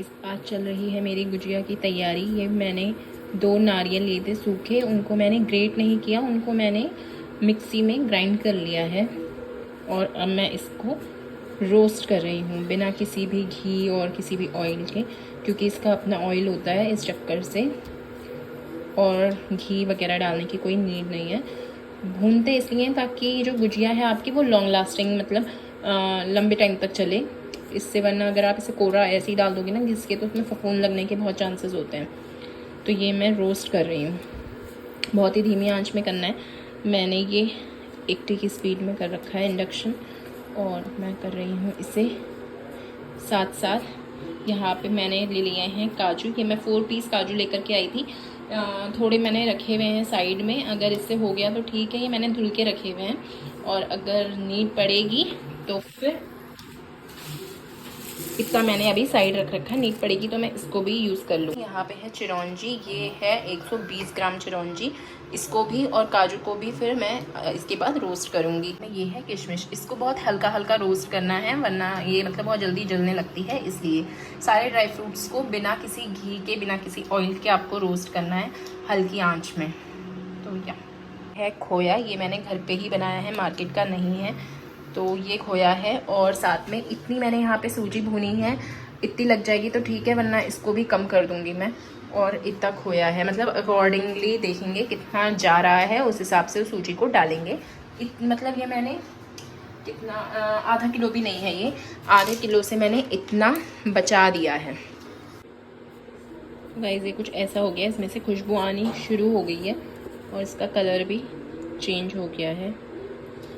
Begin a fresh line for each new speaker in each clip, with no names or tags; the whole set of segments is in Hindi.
आज चल रही है मेरी गुजिया की तैयारी। ये मैंने 2 नारियल लिए थे सूखे, उनको मैंने ग्रेट नहीं किया, उनको मैंने मिक्सी में ग्राइंड कर लिया है। और अब मैं इसको रोस्ट कर रही हूँ बिना किसी भी घी और किसी भी ऑयल के, क्योंकि इसका अपना ऑयल होता है इस चक्कर से, और घी वगैरह डालने की कोई नीड नहीं है। भूनते इसलिए ताकि जो गुजिया है आपकी वो लॉन्ग लास्टिंग, मतलब लंबे टाइम तक चले इससे, वरना अगर आप इसे कोरा ऐसे ही डाल दोगे ना घिस के तो उसमें फफूंद लगने के बहुत चांसेस होते हैं। तो ये मैं रोस्ट कर रही हूँ, बहुत ही धीमी आंच में करना है। मैंने ये 80 की स्पीड में कर रखा है इंडक्शन, और मैं कर रही हूँ इसे। साथ साथ यहाँ पे मैंने ले लिए हैं काजू। ये मैं 4 पीस काजू लेकर के आई थी। थोड़े मैंने रखे हुए हैं साइड में, अगर इससे हो गया तो ठीक है, ये मैंने धुल के रखे हुए हैं, और अगर नीड पड़ेगी तो फिर इतना मैंने अभी साइड रख रखा है, नीड पड़ेगी तो मैं इसको भी यूज़ कर लूँ। यहाँ पे है चिरौंजी, ये है 120 ग्राम चिरौंजी। इसको भी और काजू को भी फिर मैं इसके बाद रोस्ट करूँगी। ये है किशमिश, इसको बहुत हल्का हल्का रोस्ट करना है, वरना ये मतलब बहुत जल्दी जलने लगती है, इसलिए सारे ड्राई फ्रूट्स को बिना किसी घी के, बिना किसी ऑयल के आपको रोस्ट करना है हल्की आँच में। तो क्या है खोया, ये मैंने घर पे ही बनाया है, मार्केट का नहीं है। तो ये खोया है, और साथ में इतनी मैंने यहाँ पे सूजी भुनी है, इतनी लग जाएगी तो ठीक है, वरना इसको भी कम कर दूँगी मैं। और इतना खोया है, मतलब अकॉर्डिंगली देखेंगे कितना जा रहा है, उस हिसाब से सूजी को डालेंगे। मतलब ये मैंने कितना, आधा किलो भी नहीं है ये, आधे किलो से मैंने इतना बचा दिया है। गाइस ये कुछ ऐसा हो गया, इसमें से खुशबू आनी शुरू हो गई है और इसका कलर भी चेंज हो गया है।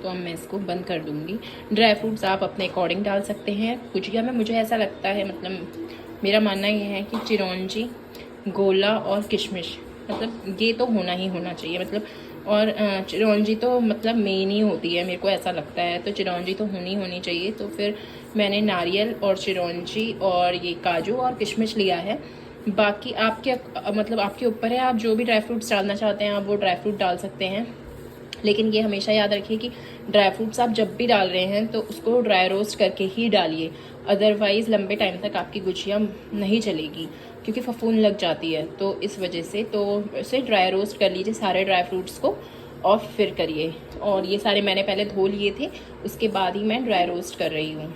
तो अब मैं इसको बंद कर दूँगी। ड्राई फ्रूट्स आप अपने अकॉर्डिंग डाल सकते हैं। गुजिया में मुझे ऐसा लगता है, मतलब मेरा मानना ये है कि चिरौंजी, गोला और किशमिश, मतलब ये तो होना ही होना चाहिए, मतलब। और चिरौंजी तो मतलब मेन ही होती है, मेरे को ऐसा लगता है, तो चिरौंजी तो होनी चाहिए। तो फिर मैंने नारियल और चिरौंजी और ये काजू और किशमिश लिया है। बाकी आपके मतलब आपके ऊपर है, आप जो भी ड्राई फ्रूट्स डालना चाहते हैं आप वो ड्राई फ्रूट डाल सकते हैं। लेकिन ये हमेशा याद रखिए कि ड्राई फ्रूट्स आप जब भी डाल रहे हैं तो उसको ड्राई रोस्ट करके ही डालिए, अदरवाइज़ लंबे टाइम तक आपकी गुजिया नहीं चलेगी, क्योंकि फफूंद लग जाती है। तो इस वजह से तो इसे ड्राई रोस्ट कर लीजिए सारे ड्राई फ्रूट्स को, और फिर करिए। और ये सारे मैंने पहले धो लिए थे, उसके बाद ही मैं ड्राई रोस्ट कर रही हूँ,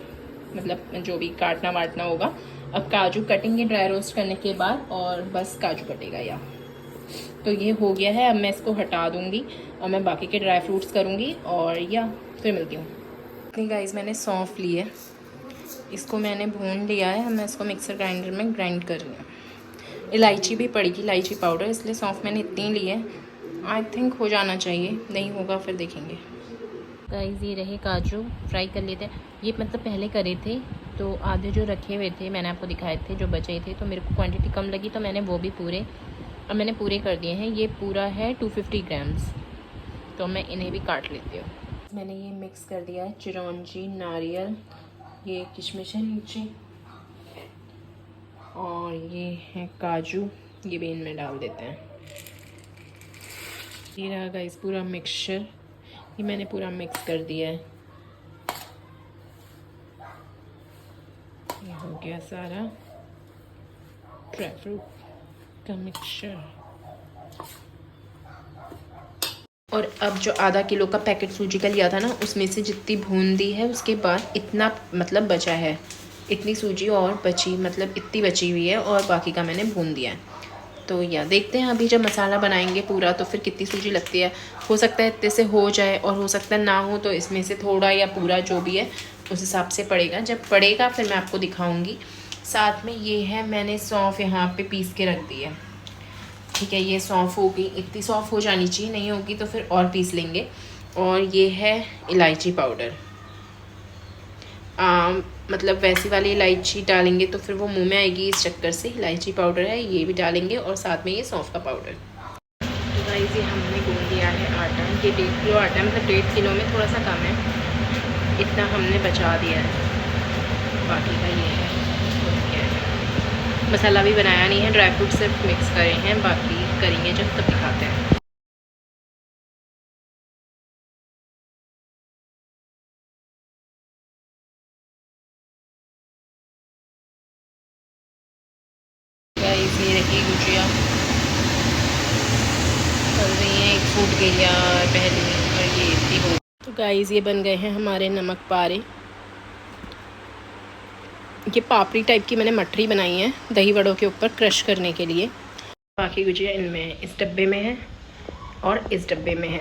मतलब जो भी काटना वाटना होगा। अब काजू कटेंगे ड्राई रोस्ट करने के बाद, और बस काजू कटेगा या। तो ये हो गया है, अब मैं इसको हटा दूँगी और मैं बाकी के ड्राई फ्रूट्स करूँगी, और या फिर मिलती हूँ। इतनी गाइस मैंने सौंफ ली है, इसको मैंने भून लिया है, अब मैं इसको मिक्सर ग्राइंडर में ग्राइंड कर रही हूँ। इलायची भी पड़ेगी, इलायची पाउडर, इसलिए सौंफ मैंने इतनी ली है। आई थिंक हो जाना चाहिए, नहीं होगा फिर देखेंगे। गाइस ये रहे काजू, फ्राई कर लेते हैं। ये मतलब पहले करे थे, तो आधे जो रखे हुए थे मैंने आपको दिखाए थे, जो बचे थे, तो मेरे को क्वांटिटी कम लगी तो मैंने वो भी पूरे, अब मैंने पूरे कर दिए हैं। ये पूरा है 250 ग्राम्स, तो मैं इन्हें भी काट लेती हूँ। मैंने ये मिक्स कर दिया है, चिरौंजी, नारियल, ये किशमिश है नीचे, और ये है काजू, ये भी इनमें डाल देते हैं। ये रहा गाइस पूरा मिक्सचर, ये मैंने पूरा मिक्स कर दिया है। ये हो गया सारा ड्राई फ्रूट का मिक्सचर। और अब जो आधा किलो का पैकेट सूजी का लिया था ना, उसमें से जितनी बूंदी है उसके बाद इतना मतलब बचा है, इतनी सूजी और बची, मतलब इतनी बची हुई है, और बाकी का मैंने भून दिया है। तो या देखते हैं अभी जब मसाला बनाएंगे पूरा तो फिर कितनी सूजी लगती है। हो सकता है इतने से हो जाए, और हो सकता है ना हो, तो इसमें से थोड़ा या पूरा जो भी है उस हिसाब से पड़ेगा। जब पड़ेगा फिर मैं आपको दिखाऊंगी। साथ में ये है, मैंने सौंफ यहाँ पे पीस के रख दी है। ठीक है, ये सौंफ होगी, इतनी सौंफ हो जानी चाहिए, नहीं होगी तो फिर और पीस लेंगे। और ये है इलायची पाउडर, मतलब वैसी वाली इलायची डालेंगे तो फिर वो मुंह में आएगी, इस चक्कर से इलायची पाउडर है, ये भी डालेंगे, और साथ में ये सौंफ का पाउडर। तो गाइस ये हमने गूंद लिया है आटा, ये 1.5 किलो आटा है, मतलब 1.5 किलो में थोड़ा सा कम है, इतना हमने बचा दिया है। बाकी का ये है, मसाला भी बनाया नहीं है, ड्राई फ्रूट सिर्फ मिक्स करे हैं, बाकी करेंगे जब तब दिखाते हैं। गुजिया चल रही है। एक फूट गई यार पहले और ये इतनी हो। तो गाइस ये बन गए हैं हमारे नमक पारे। ये पापड़ी टाइप की मैंने मठरी बनाई है दही वड़ों के ऊपर क्रश करने के लिए। बाकी गुजिया इनमें इस डब्बे में है और इस डब्बे में है।